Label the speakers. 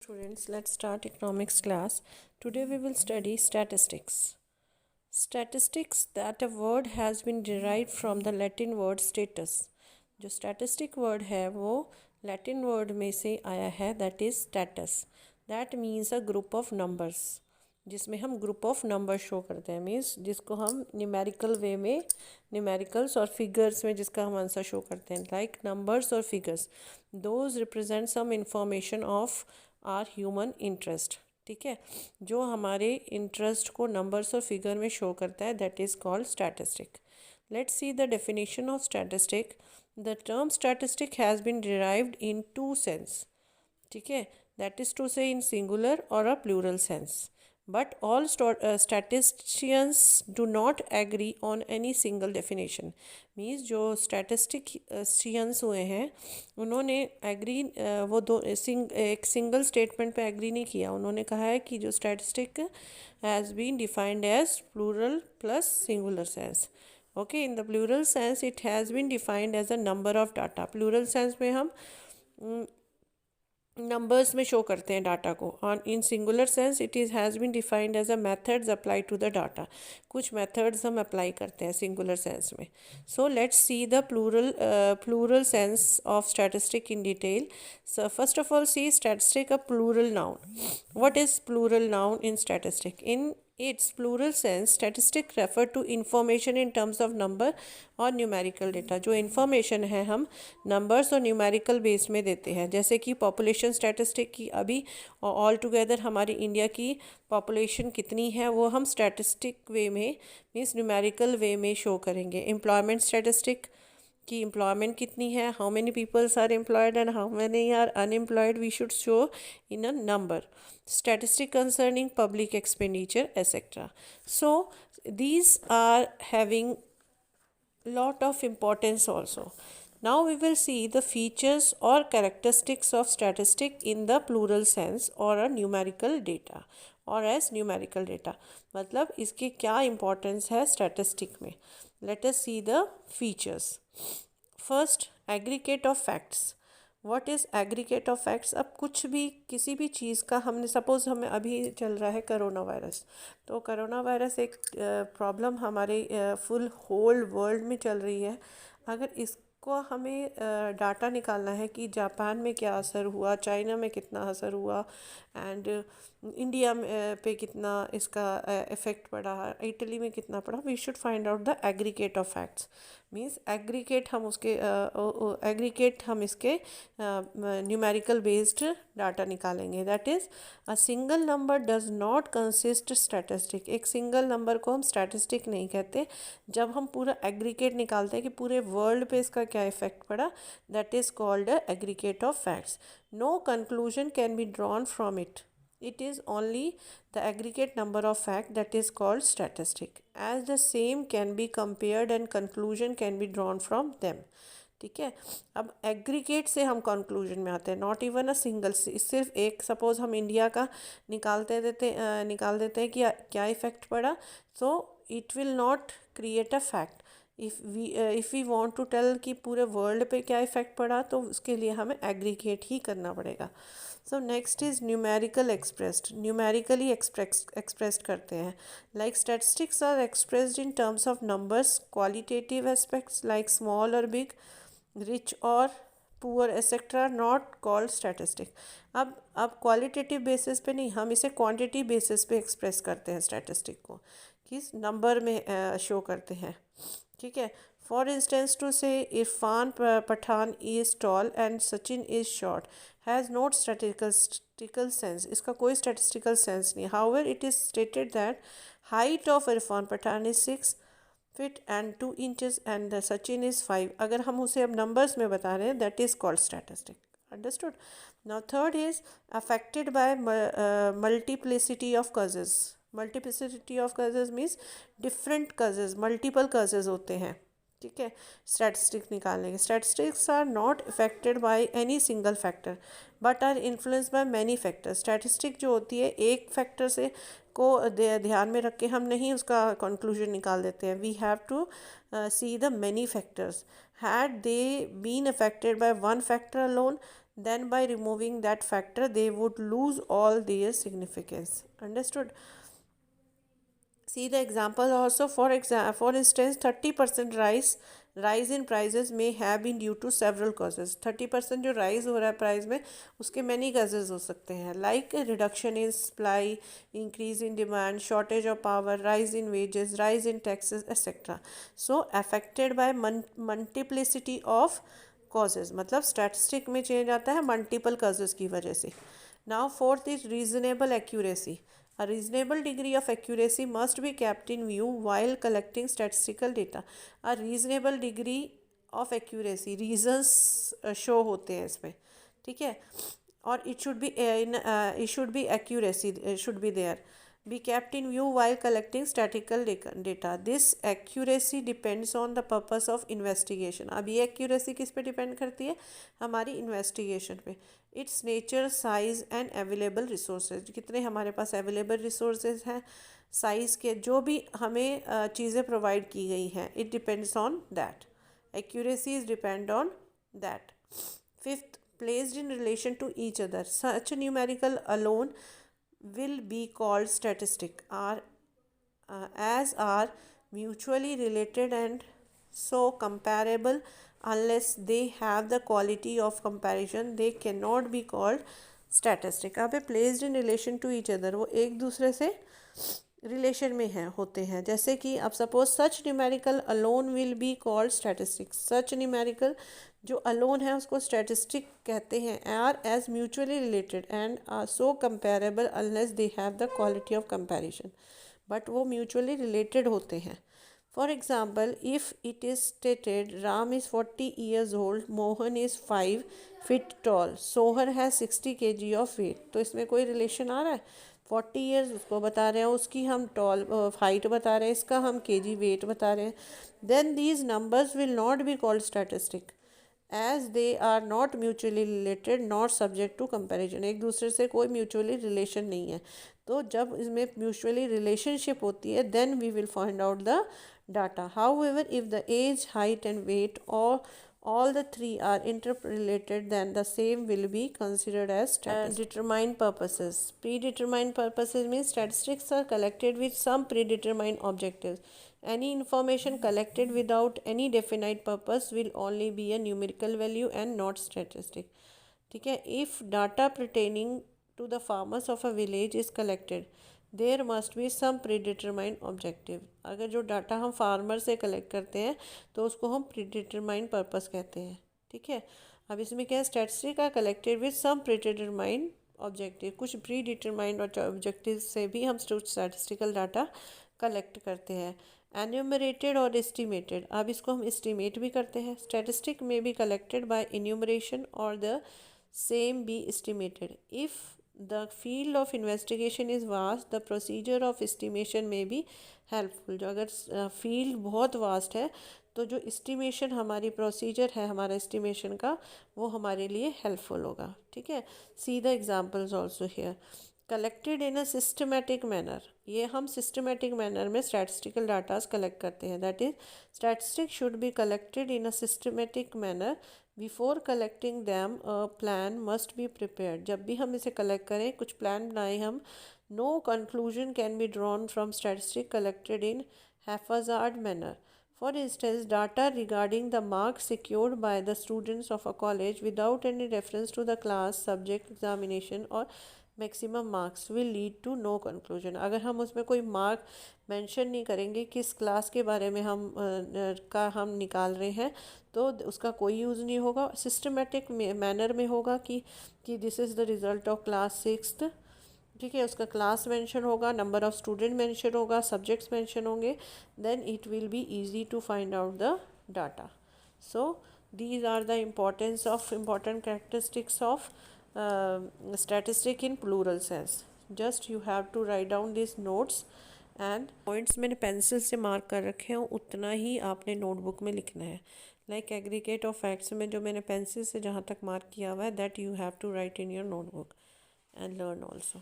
Speaker 1: Students, let's start economics class. Today we will study statistics. Statistics, that a word has been derived from the Latin word status. जो statistic word है वो Latin word में से आया है, that is status. That means a group of numbers, जिसमें हम group of number show करते हैं, मीन्स जिसको हम न्यूमेरिकल वे में न्यूमेरिकल्स और फिगर्स में जिसका हम आंसर शो करते हैं, लाइक नंबर्स और figures, those represent some information of our human interest. ठीक है, जो हमारे इंटरेस्ट को नंबर्स और फिगर में शो करता है, that is called statistic. Let's see the definition of statistic. The term statistic has been derived in two sense. ठीक है, that is to say in singular और a plural sense. But all statisticians do not agree on any single definition. Means जो statisticians हुए हैं उन्होंने agree एक single statement पे agree नहीं किया. उन्होंने कहा है कि जो statistic has been defined as plural plus singular sense. Okay, in the plural sense it has been defined as a number of data. Plural sense में हम नंबर्स में शो करते हैं डाटा को. On in singular sense it is has been defined as a methods apply to the data. कुछ methods हम apply करते हैं सिंगुलर सेंस में. So let's see the plural sense of statistic in detail. So first of all see statistic a plural noun. What is plural noun in statistic? In its plural sense, statistics refer to information in terms of number और numerical data. जो information है हम numbers और numerical base में देते हैं. जैसे कि पॉपुलेशन स्टैटिस्टिक की अभी ऑल टुगेदर हमारी इंडिया की पॉपुलेशन कितनी है वो हम स्टैटिस्टिक वे में मीन्स न्यूमेरिकल वे में शो करेंगे. एम्प्लॉयमेंट स्टैटिस्टिक कि एम्प्लॉयमेंट कितनी है, how many peoples are employed and how many are unemployed, we should show in a number. Statistic concerning public expenditure, etc. So these are having lot of importance also. Now we will see the features or characteristics of statistic in the plural sense or a numerical data or as numerical data. मतलब इसके क्या importance है statistic में. Let us see the features. First, aggregate of facts. What is aggregate of facts? अब कुछ भी किसी भी चीज़ का हमने सपोज़ हमें अभी चल रहा है करोना वायरस. तो करोना वायरस एक प्रॉब्लम हमारे फुल होल वर्ल्ड में चल रही है. अगर इसको हमें डाटा निकालना है कि जापान में क्या असर हुआ, चाइना में कितना असर हुआ एंड इंडिया पे कितना इसका इफ़ेक्ट पड़ा, इटली में कितना पड़ा, we should find out the aggregate of facts. Means aggregate हम उसके एग्रीगेट हम इसके न्यूमेरिकल बेस्ड डाटा निकालेंगे. That is a single number does not consist statistic. एक सिंगल नंबर को हम स्टैटिस्टिक नहीं कहते. जब हम पूरा एग्रीगेट निकालते हैं कि पूरे वर्ल्ड पे इसका क्या इफेक्ट पड़ा, that is called aggregate of facts. No conclusion can be drawn from it. It is only the aggregate number of fact that is called statistic, as the same can be compared and conclusion can be drawn from them. ठीक है, अब aggregate से हम conclusion में आते हैं, not even a single. सिर्फ एक सपोज हम इंडिया का निकाल देते हैं कि क्या इफेक्ट पड़ा, so it will not create a fact. If we want to tell कि पूरे वर्ल्ड पे क्या इफेक्ट पड़ा, तो उसके लिए हमें एग्रीगेट ही करना पड़ेगा. So next is numerical expressed. Numerically expressed करते हैं. Like statistics are expressed in terms of numbers, qualitative aspects like small और बिग, रिच और poor etcetera, not called statistic. अब क्वालिटेटिव बेसिस पे नहीं, हम इसे क्वांटिटी बेसिस पे एक्सप्रेस करते हैं स्टैटिस्टिक को, किस नंबर में शो करते हैं. ठीक है, for instance to say Irfan Pathan is tall and Sachin is short has not statistical sense. इसका कोई स्टैटिस्टिकल सेंस नहीं. However it is stated that height of Irfan Pathan is 6 feet and 2 inches and Sachin is 5. अगर हम उसे अब नंबर्स में बता रहे हैं, that is called statistic. Understood. Now third is affected by multiplicity of causes. Multiplicity of causes means different causes, multiple causes होते हैं. ठीक है, स्टैटिस्टिक निकालने के. Statistics are not affected by any single factor but are influence by many factors. Statistic जो होती है एक फैक्टर से को ध्यान में रख के हम नहीं उसका कंक्लूजन निकाल देते हैं. We have to see the many factors. Had they been affected by one factor alone, then by removing that factor they would lose all their significance. Understood? See the example also. For instance, 30% rise in prices may have been due to several causes. 30% जो rise हो रहा है price में, उसके many causes हो सकते हैं, like reduction in supply, increase in demand, shortage of power, rise in wages, rise in taxes, etc. So affected by multiplicity of causes, मतलब statistic में change आता है multiple causes की वजह से. Now fourth is reasonable accuracy. A reasonable degree of accuracy must be kept in view while collecting statistical data. A reasonable degree of accuracy, reasons show होते हैं इसमें, ठीक है. और it should be accuracy should be there, be kept in view while collecting statistical data. This accuracy depends on the purpose of investigation. अब ये accuracy किस पे depend करती है? हमारी investigation पे. Its nature, size and available resources. कितने हमारे पास available resources हैं, size के जो भी हमें चीज़ें provide की गई हैं, it depends on that. Accuracy is depend on that. Fifth, placed in relation to each other. Such numerical alone will be called statistic, as are mutually related and so comparable. Unless they have the quality of comparison, they cannot be called statistic. अब placed in relation to each other, वो एक दूसरे से relation में हैं होते हैं. जैसे कि अब suppose such numerical alone will be called statistic. Such numerical जो अलोन है उसको स्टैटिस्टिक कहते हैं. Are as mutually related and are so comparable unless they have the quality of comparison. But वो म्यूचुअली रिलेटेड होते हैं. For example, if it is stated Ram is 40 years old, Mohan is 5 feet tall, सोहर है 60 kg of weight. तो इसमें कोई relation आ रहा है? 40 years उसको बता रहे हैं, उसकी हम टॉल हाइट बता रहे हैं, इसका हम kg वेट बता रहे हैं. Then these numbers will not be called statistic as they are not mutually related, not subject to comparison. एक दूसरे से कोई म्यूचुअली रिलेशन नहीं है. तो जब इसमें म्यूचुअली रिलेशनशिप होती है then we will find out the data. However if the age, height and weight और all the three are interrelated, then the same will be considered as determined purposes. Predetermined purposes means statistics are collected with some predetermined objectives. Any information collected without any definite purpose will only be a numerical value and not statistic. ठीक है. If data pertaining to the farmers of a village is collected, there must be some predetermined objective. अगर जो data हम farmer से collect करते हैं तो उसको हम प्रीडिटरमाइंड पर्पस कहते हैं. ठीक है. अब इसमें क्या है, statistic are collected with some predetermined objective. कुछ प्री डिटरमाइंड ऑब्जेक्टिव से भी हम स्टैटिस्टिकल डाटा कलेक्ट करते हैं. एन्यूमरेटेड और एस्टिमेटेड. अब इसको हम एस्टिमेट भी करते हैं. स्टैटिस्टिक में बी कलेक्टेड बाय इन्यूमरेशन और the same B estimated. If the field of investigation is vast, the procedure of estimation may be helpful. जो अगर फील्ड बहुत वास्ट है तो जो एस्टिमेशन हमारी प्रोसीजर है हमारा एस्टिमेशन का वो हमारे लिए हेल्पफुल होगा. ठीक है. See the examples also here. Collected in a systematic manner. ये हम सिस्टमेटिक मैनर में स्टैटिस्टिकल डाटाज कलेक्ट करते हैं. That is statistic should be collected in a systematic manner. Before collecting them a plan must be prepared. जब भी हम इसे collect करें कुछ प्लान बनाएं हम. No conclusion can be drawn from statistic collected in haphazard manner. For instance, data regarding the marks secured by the students of a college without any reference to the class, subject, examination or maximum marks will lead to no conclusion. अगर हम उसमें कोई mark mention नहीं करेंगे किस class के बारे में हम निकाल रहे हैं तो उसका कोई यूज़ नहीं होगा. सिस्टमेटिक मैनर में होगा कि this is the result of class 6th. ठीक है. उसका क्लास मेंशन होगा, नंबर ऑफ़ स्टूडेंट मेंशन होगा, सब्जेक्ट्स मेंशन होंगे. Then it will be easy to find out the data. So these are the important characteristics of statistic in plural sense. Just you have to write down these notes and points मैंने pencil से mark कर रखे हैं उतना ही आपने notebook में लिखना है. लाइक एग्रीगेट ऑफ फैक्ट्स में जो मैंने पेंसिल से जहाँ तक मार्क किया हुआ है that you have to write in your notebook and learn also.